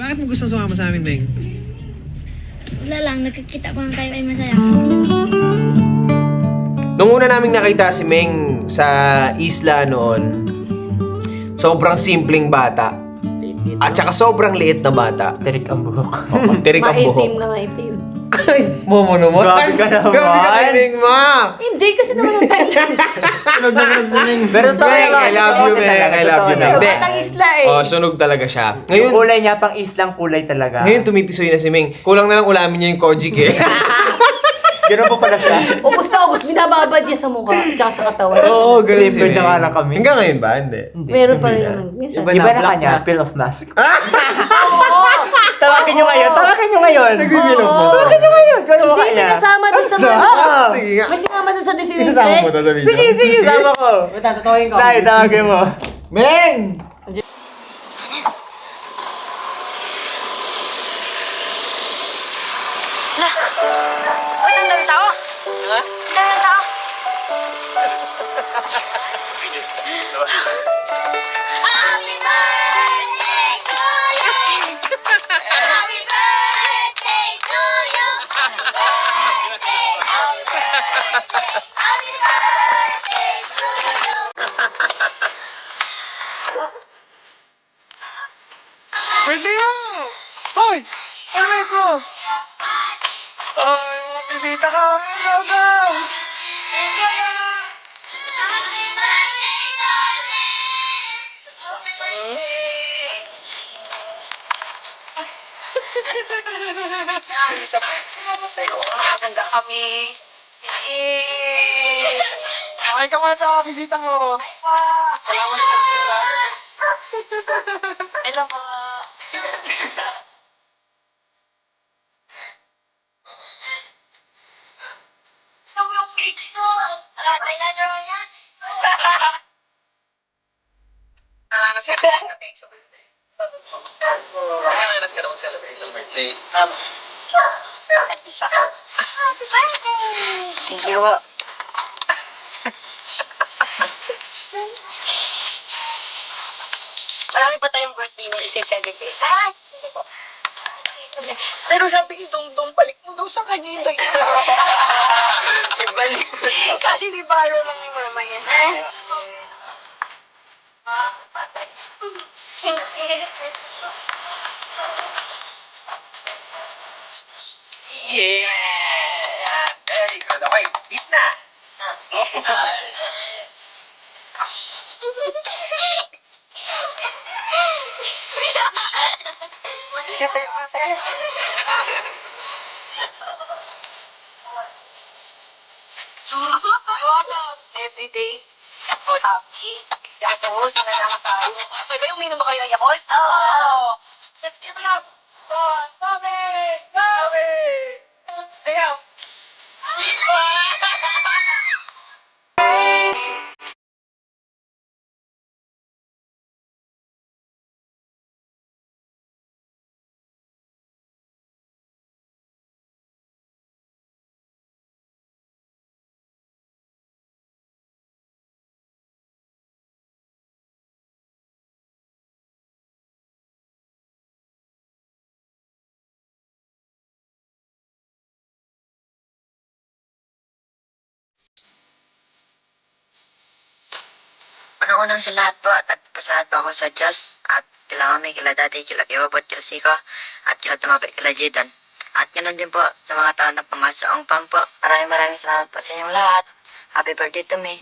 Bakit mo gusto sumama sa amin, Meng? Wala lang, nakikita ko lang kayo ay masaya. Nung una naming nakita si Meng sa isla noon, sobrang simpleng bata. At saka sobrang liit na bata. Tirik ang buhok. Tirik ang buhok. Maitim na maitim. Ay, momo naman. Grabe ka naman. Grabe ka kay Meng, ma. Hindi, kasi naman yung time. Sunog na sunog si Meng. Pero Meng, I love you, Meng. I love you, Meng. Hindi. Batang isla eh. Oh, sunog talaga siya. Yung Ngayon, kulay niya, pang islang kulay talaga. ngayon tumitisoy na si Meng. Kulang na lang ulamin niya yung kojik eh. Gano'n po pala siya. Ubus na ubus, binababad niya sa mukha, tsaka sa katawan. Oo, ganun si Simple Meng. na nga lang kami. Hanggang ngayon ba? Hindi. Meron pa rin naman. Minsan. Iba na kanya, pill of mask. Oo! Tawagin nyo ngayon, tawagin nyo ngayon. Nagbibilog mo. Oo. Tawagin nyo ngayon, gano'n mo Hindi, may kanya. kasama dun sa mga... Sige nga. May sinama dun sa decision. Isasama mo to sa video. Sige, sige, sama ko. Tatawagin ko. Sai, tawagin mo. Meng! Uy, ang dami tao. Ha? Ang dami tao. Happy birthday to you. Happy birthday to you. Happy birthday, happy birthday, happy birthday to you. Birthday mo! Hoy! Ano ko? Ay, mga bisita ka. Hello, go! Happy birthday, darling. Handa kami. Okay ka muna sa mga bisita mo. Salamat sa pagkita. Hello po. Nakananas ka na mag-celebrate ng birthday. Thank you po. Marami pa tayong birthday na i-celebrate. Pero sabi ni Dongdong, balik mo daw sa kanya yung dahil. Ibalik mo. Kasi di baro lang yung mama yan. Yeah! Hey, good. Okay, eat na! Every day, Yakult. Happy. Tapos, na lang tayo. Pwede ba uminom ba kayo ng Yakult? Oo! Let's give it up! Mami! Mami! Ayaw! Unang-unang sa lahat po at pasalamat po ako sa Diyos at kila mami, kila daddy, kila kiwabot, kila siko at kila tumapit, kila jidan. At ganoon din po sa mga tao na pumasok ang pang po. Maraming salamat po sa inyong lahat. Happy birthday to me.